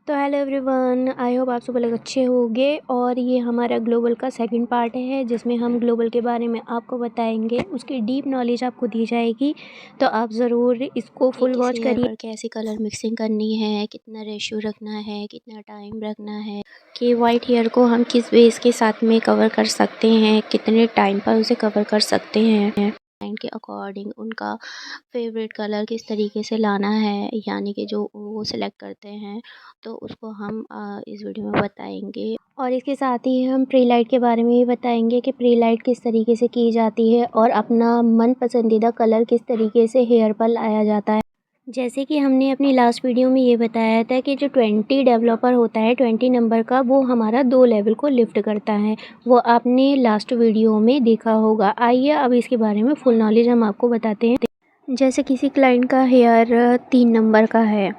तो hello everyone, I hope आप सब लोग अच्छे होंगे। और ये हमारा ग्लोबल का सेकंड पार्ट है जिसमें हम ग्लोबल के बारे में आपको बताएंगे, उसकी डीप नॉलेज आपको दी जाएगी। तो आप ज़रूर इसको फुल वॉच करिए। पर कैसी कलर मिक्सिंग करनी है, कितना रेशियो रखना है, कितना टाइम रखना है, कि वाइट हेयर को हम किस बेस के साथ में कवर कर सकते हैं, कितने टाइम पर उसे कवर कर सकते हैं, क्लाइंट के अकॉर्डिंग उनका फेवरेट कलर किस तरीके से लाना है, यानी कि जो वो सिलेक्ट करते हैं तो उसको हम इस वीडियो में बताएंगे। और इसके साथ ही हम प्री लाइट के बारे में भी बताएंगे कि प्री लाइट किस तरीके से की जाती है और अपना मन पसंदीदा कलर किस तरीके से हेयर पर लाया जाता है। जैसे कि हमने अपनी लास्ट वीडियो में ये बताया था कि जो 20 डेवलपर होता है 20 नंबर का, वो हमारा 2 लेवल को लिफ्ट करता है। वो आपने लास्ट वीडियो में देखा होगा। आइए अब इसके बारे में फुल नॉलेज हम आपको बताते हैं। जैसे किसी क्लाइंट का हेयर 3 नंबर का है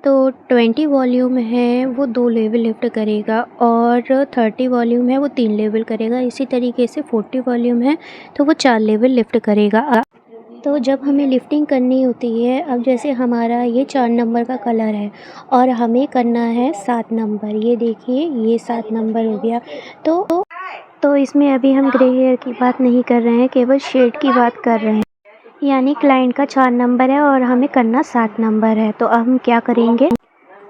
तो 20 वॉल्यूम है वो 2 लेवल लिफ्ट करेगा, और 30 वॉल्यूम है वो 3 लेवल करेगा। इसी तरीके से 40 वॉल्यूम है तो वो 4 लेवल लिफ्ट करेगा। तो जब हमें लिफ्टिंग करनी होती है, अब जैसे हमारा ये 4 नंबर का कलर है और हमें करना है 7 नंबर, ये देखिए ये 7 नंबर हो गया। तो इसमें अभी हम ग्रे हेयर की बात नहीं कर रहे हैं, केवल शेड की बात कर रहे हैं। यानी क्लाइंट का 4 नंबर है और हमें करना 7 नंबर है। तो अब हम क्या करेंगे,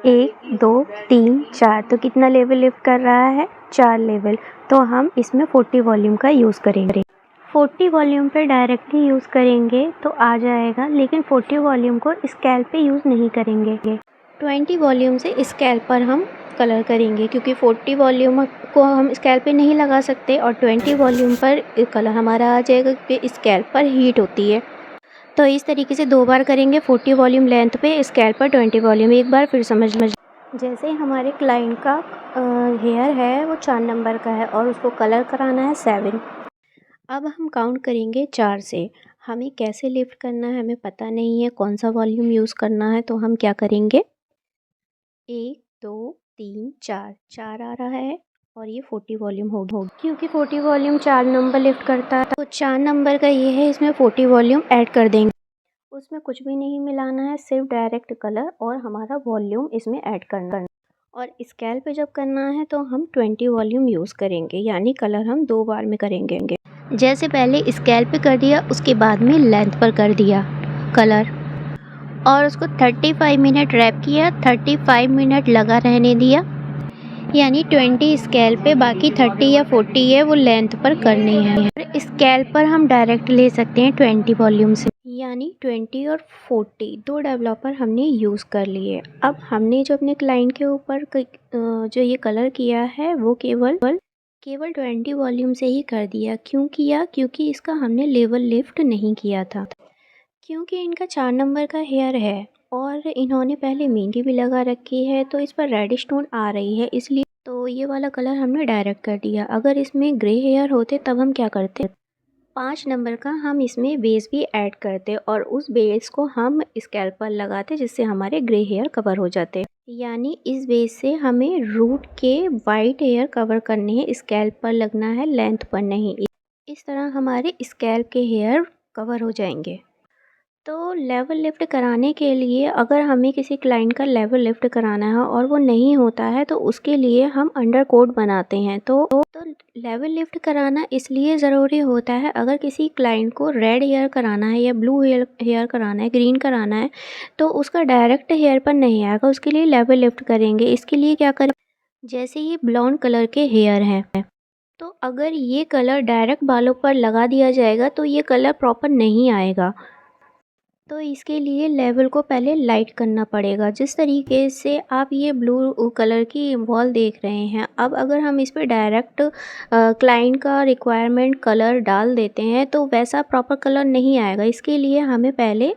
1 2 3 4, तो कितना लेवल लिफ्ट कर रहा है, 4 लेवल। तो हम इसमें 40 वॉल्यूम का यूज़ करेंगे। 40 वॉल्यूम पे डायरेक्टली यूज़ करेंगे तो आ जाएगा, लेकिन 40 वॉल्यूम को स्कैल्प पे यूज़ नहीं करेंगे। 20 वॉल्यूम से स्कैल्प पर हम कलर करेंगे, क्योंकि 40 वॉल्यूम को हम स्कैल्प पे नहीं लगा सकते और 20 वॉल्यूम पर कलर हमारा आ जाएगा क्योंकि स्कैल्प पर हीट होती है। तो इस तरीके से 2 बार करेंगे, 40 वॉल्यूम लेंथ पे, स्कैल्प पर 20 वॉल्यूम। एक बार फिर समझ जैसे हमारे क्लाइंट का हेयर है वो 4 नंबर का है और उसको कलर कराना है 7। अब हम काउंट करेंगे 4 से। हमें कैसे लिफ्ट करना है हमें पता नहीं है, कौन सा वॉल्यूम यूज़ करना है, तो हम क्या करेंगे, 1 2 3 4, 4 आ रहा है और ये 40 वॉल्यूम होगी। क्योंकि 40 वॉल्यूम 4 नंबर लिफ्ट करता है तो 4 नंबर का ये है, इसमें 40 वॉल्यूम ऐड कर देंगे। उसमें कुछ भी नहीं मिलाना है, सिर्फ डायरेक्ट कलर और हमारा वॉल्यूम इसमें ऐड करना। और स्केल पे जब करना है तो हम 20 वॉल्यूम यूज़ करेंगे, यानी कलर हम 2 बार में करेंगे। जैसे पहले स्केल पे कर दिया, उसके बाद में लेंथ पर कर दिया कलर, और उसको 35 मिनट रैप किया, 35 मिनट लगा रहने दिया। यानी 20 स्केल पे, बाकी 30 या 40 है वो लेंथ पर करनी है। स्केल पर हम डायरेक्ट ले सकते हैं 20 वॉल्यूम से, यानी 20 और 40 2 डेवलपर हमने यूज़ कर लिए। अब हमने जो अपने क्लाइंट के ऊपर जो ये कलर किया है वो केवल 20 वॉल्यूम से ही कर दिया। क्यों किया, क्योंकि इसका हमने लेवल लिफ्ट नहीं किया था। क्योंकि इनका 4 नंबर का हेयर है और इन्होंने पहले मेहंदी भी लगा रखी है तो इस पर रेड स्टोन आ रही है, इसलिए तो ये वाला कलर हमने डायरेक्ट कर दिया। अगर इसमें ग्रे हेयर होते तब हम क्या करते, 5 नंबर का हम इसमें बेस भी ऐड करते और उस बेस को हम स्कैल्प पर लगाते, जिससे हमारे ग्रे हेयर कवर हो जाते। यानी इस बेस से हमें रूट के वाइट हेयर कवर करने हैं, स्कैल्प पर लगना है, लेंथ पर नहीं। इस तरह हमारे स्कैल्प के हेयर कवर हो जाएंगे। तो लेवल लिफ्ट कराने के लिए, अगर हमें किसी क्लाइंट का लेवल लिफ्ट कराना है और वो नहीं होता है तो उसके लिए हम अंडर कोट बनाते हैं। तो लेवल लिफ्ट कराना इसलिए ज़रूरी होता है, अगर किसी क्लाइंट को रेड हेयर कराना है या ब्लू हेयर कराना है, ग्रीन कराना है, तो उसका डायरेक्ट हेयर पर नहीं आएगा, उसके लिए लेवल लिफ्ट करेंगे। इसके लिए क्या करें, जैसे ये ब्लॉन्ड कलर के हेयर हैं तो अगर ये कलर डायरेक्ट बालों पर लगा दिया जाएगा तो ये कलर प्रॉपर नहीं आएगा। तो इसके लिए लेवल को पहले लाइट करना पड़ेगा। जिस तरीके से आप ये ब्लू कलर की वॉल देख रहे हैं, अब अगर हम इस पर डायरेक्ट क्लाइंट का रिक्वायरमेंट कलर डाल देते हैं तो वैसा प्रॉपर कलर नहीं आएगा। इसके लिए हमें पहले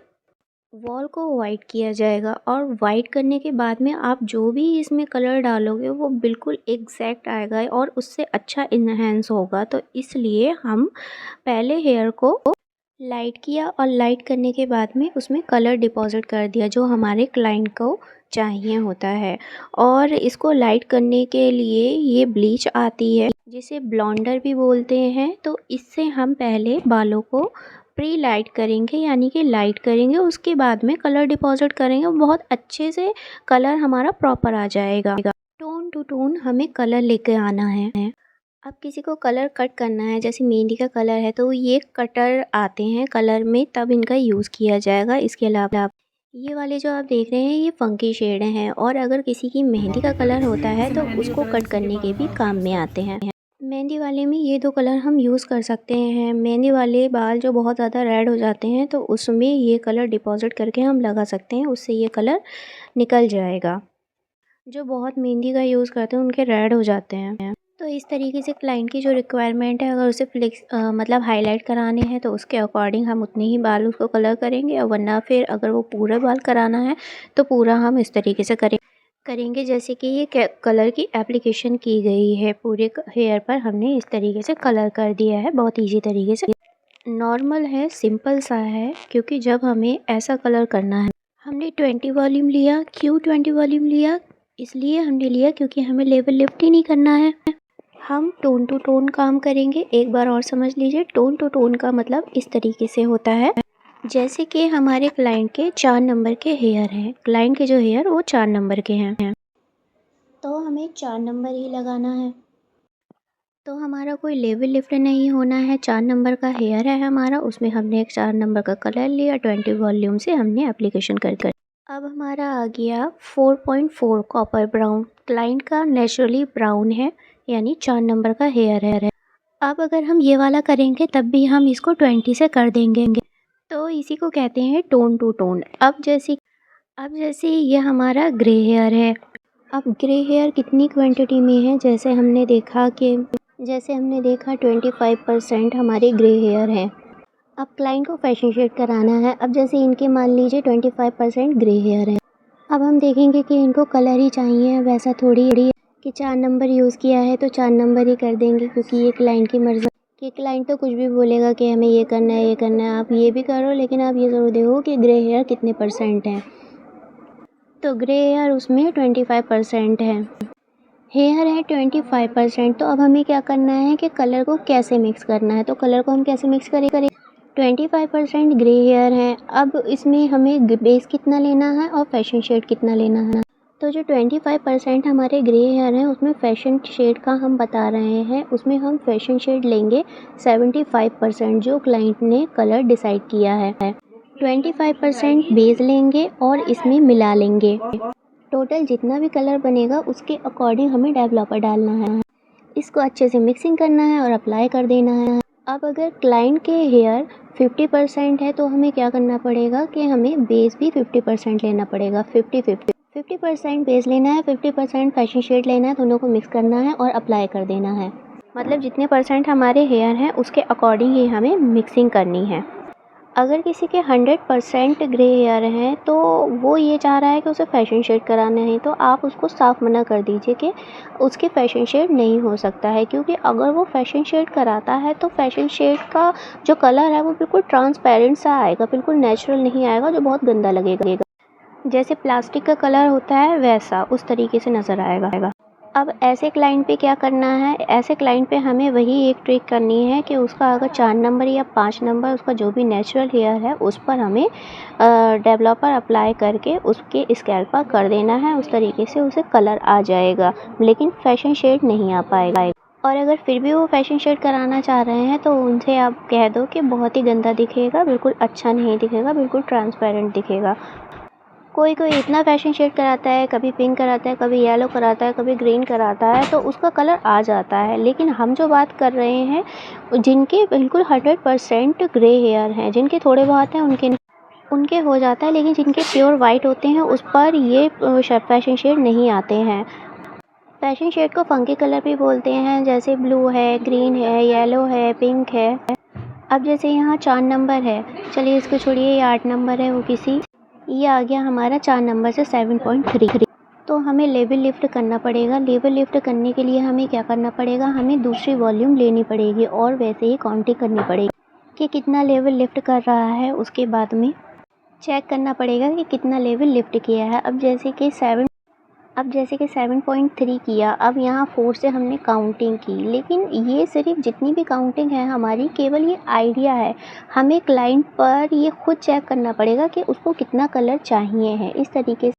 वॉल को वाइट किया जाएगा, और वाइट करने के बाद में आप जो भी इसमें कलर डालोगे वो बिल्कुल एग्जैक्ट आएगा और उससे अच्छा इन्हेंस होगा। तो इसलिए हम पहले हेयर को लाइट किया और लाइट करने के बाद में उसमें कलर डिपॉजिट कर दिया जो हमारे क्लाइंट को चाहिए होता है। और इसको लाइट करने के लिए ये ब्लीच आती है जिसे ब्लॉन्डर भी बोलते हैं, तो इससे हम पहले बालों को प्री लाइट करेंगे यानी कि लाइट करेंगे, उसके बाद में कलर डिपॉजिट करेंगे, बहुत अच्छे से कलर हमारा प्रॉपर आ जाएगा। टोन टू टोन हमें कलर लेके आना है। अब किसी को कलर कट करना है, जैसे मेहंदी का कलर है तो ये कटर आते हैं कलर में, तब इनका यूज़ किया जाएगा। इसके अलावा ये वाले जो आप देख रहे हैं ये फंकी शेड हैं, और अगर किसी की मेहंदी का कलर होता है तो उसको कट करने के भी काम में आते हैं। मेहंदी वाले में ये 2 कलर हम यूज़ कर सकते हैं। मेहंदी वाले बाल जो बहुत ज़्यादा रेड हो जाते हैं तो उसमें ये कलर डिपॉजिट करके हम लगा सकते हैं, उससे ये कलर निकल जाएगा। जो बहुत मेहंदी का यूज़ करते हैं उनके रेड हो जाते हैं। तो इस तरीके से क्लाइंट की जो रिक्वायरमेंट है, अगर उसे मतलब हाईलाइट कराने हैं तो उसके अकॉर्डिंग हम उतने ही बाल उसको कलर करेंगे, और वरना फिर अगर वो पूरे बाल कराना है तो पूरा हम इस तरीके से करेंगे जैसे कि ये कलर की एप्लीकेशन की गई है। पूरे हेयर पर हमने इस तरीके से कलर कर दिया है, बहुत ईजी तरीके से। नॉर्मल है, सिंपल सा है, क्योंकि जब हमें ऐसा कलर करना है, हमने 20 वॉल्यूम लिया। क्यों 20 वॉल्यूम लिया? इसलिए हमने लिया क्योंकि हमें लेवल लिफ्ट ही नहीं करना है, हम टोन टू टोन काम करेंगे। एक बार और समझ लीजिए, टोन टू टोन का मतलब इस तरीके से होता है, जैसे कि हमारे क्लाइंट के 4 नंबर के हेयर हैं, क्लाइंट के जो हेयर वो 4 नंबर के हैं, तो हमें 4 नंबर ही लगाना है। तो हमारा कोई लेवल लिफ्ट नहीं होना है, 4 नंबर का हेयर है हमारा, उसमें हमने एक 4 नंबर का कलर लिया, 20 वॉल्यूम से हमने एप्लीकेशन कर अब हमारा आ गया 4.4 कॉपर ब्राउन। क्लाइंट का नेचुरली ब्राउन है, यानी 4 नंबर का हेयर है। अब अगर हम ये वाला करेंगे तब भी हम इसको 20 से कर देंगे, तो इसी को कहते हैं टोन टू टोन। अब जैसे ये हमारा ग्रे हेयर है। अब ग्रे हेयर कितनी क्वांटिटी में है, जैसे हमने देखा 25% हमारे ग्रे हेयर हैं। अब क्लाइंट को फैशन शेड कराना है। अब जैसे इनके मान लीजिए 25% ग्रे हेयर है। अब हम देखेंगे कि इनको कलर ही चाहिए, वैसा थोड़ी कि 4 नंबर यूज़ किया है तो 4 नंबर ही कर देंगे, क्योंकि ये क्लाइंट की मर्ज़ी कि क्लाइंट तो कुछ भी बोलेगा कि हमें ये करना है, ये करना है, आप ये भी करो, लेकिन आप ये ज़रूर देखो कि ग्रे हेयर कितने परसेंट हैं। तो ग्रे हेयर उसमें 25% है, हेयर है 25%। तो अब हमें क्या करना है कि कलर को कैसे मिक्स करना है, तो कलर को हम कैसे मिक्स करें 25% ग्रे हेयर है। अब इसमें हमें बेस कितना लेना है और फैशन शेड कितना लेना है। तो जो 25% हमारे ग्रे हेयर हैं उसमें फैशन शेड का हम बता रहे हैं, उसमें हम फैशन शेड लेंगे 75%, जो क्लाइंट ने कलर डिसाइड किया है। 25% बेस लेंगे और इसमें मिला लेंगे। टोटल जितना भी कलर बनेगा उसके अकॉर्डिंग हमें डेवलपर डालना है, इसको अच्छे से मिक्सिंग करना है और अप्लाई कर देना है। अब अगर क्लाइंट के हेयर 50% है तो हमें क्या करना पड़ेगा कि हमें बेस भी 50% लेना पड़ेगा। 50% बेस लेना है, 50% फैशन शेड लेना है, दोनों को मिक्स करना है और अप्लाई कर देना है। मतलब जितने परसेंट हमारे हेयर हैं उसके अकॉर्डिंग ही हमें मिक्सिंग करनी है। अगर किसी के 100% ग्रे हेयर हैं तो वो ये चाह रहा है कि उसे फैशन शेड कराना है, तो आप उसको साफ मना कर दीजिए कि उसके फैशन शेड नहीं हो सकता है, क्योंकि अगर वो फैशन शेड कराता है तो फैशन शेड का जो कलर है वो बिल्कुल ट्रांसपेरेंट सा आएगा, बिल्कुल नेचुरल नहीं आएगा, जो बहुत गंदा लगेगा। जैसे प्लास्टिक का कलर होता है वैसा उस तरीके से नज़र आएगा। अब ऐसे क्लाइंट पे क्या करना है, ऐसे क्लाइंट पे हमें वही एक ट्रिक करनी है कि उसका अगर 4 नंबर या 5 नंबर उसका जो भी नेचुरल हेयर है उस पर हमें डेवलपर अप्लाई करके उसके स्कैल्प पर कर देना है। उस तरीके से उसे कलर आ जाएगा, लेकिन फैशन शेड नहीं आ पाएगा। और अगर फिर भी वो फैशन शेड कराना चाह रहे हैं तो उनसे आप कह दो कि बहुत ही गंदा दिखेगा, बिल्कुल अच्छा नहीं दिखेगा, बिल्कुल ट्रांसपेरेंट दिखेगा। कोई इतना फैशन शेड कराता है, कभी पिंक कराता है, कभी येलो कराता है, कभी ग्रीन कराता है, तो उसका कलर आ जाता है। लेकिन हम जो बात कर रहे हैं जिनके बिल्कुल 100% ग्रे हेयर हैं, जिनके थोड़े बहुत हैं उनके हो जाता है, लेकिन जिनके प्योर वाइट होते हैं उस पर ये फैशन शेड नहीं आते हैं। फैशन शेड को फंकी कलर भी बोलते हैं, जैसे ब्लू है, ग्रीन है, येलो है, पिंक है। अब जैसे यहाँ 4 नंबर है, चलिए इसको छोड़िए, ये 8 नंबर है, ये आ गया हमारा 4 नंबर से 7.3। तो हमें लेवल लिफ्ट करना पड़ेगा। लेवल लिफ्ट करने के लिए हमें क्या करना पड़ेगा, हमें दूसरी वॉल्यूम लेनी पड़ेगी और वैसे ही काउंटिंग करनी पड़ेगी कि कितना लेवल लिफ्ट कर रहा है। उसके बाद में चेक करना पड़ेगा कि कितना लेवल लिफ्ट किया है। अब जैसे कि अब जैसे कि 7.3 किया, अब यहाँ 4 से हमने काउंटिंग की, लेकिन ये सिर्फ जितनी भी काउंटिंग है हमारी केवल ये आइडिया है। हमें क्लाइंट पर ये खुद चेक करना पड़ेगा कि उसको कितना कलर चाहिए है। इस तरीके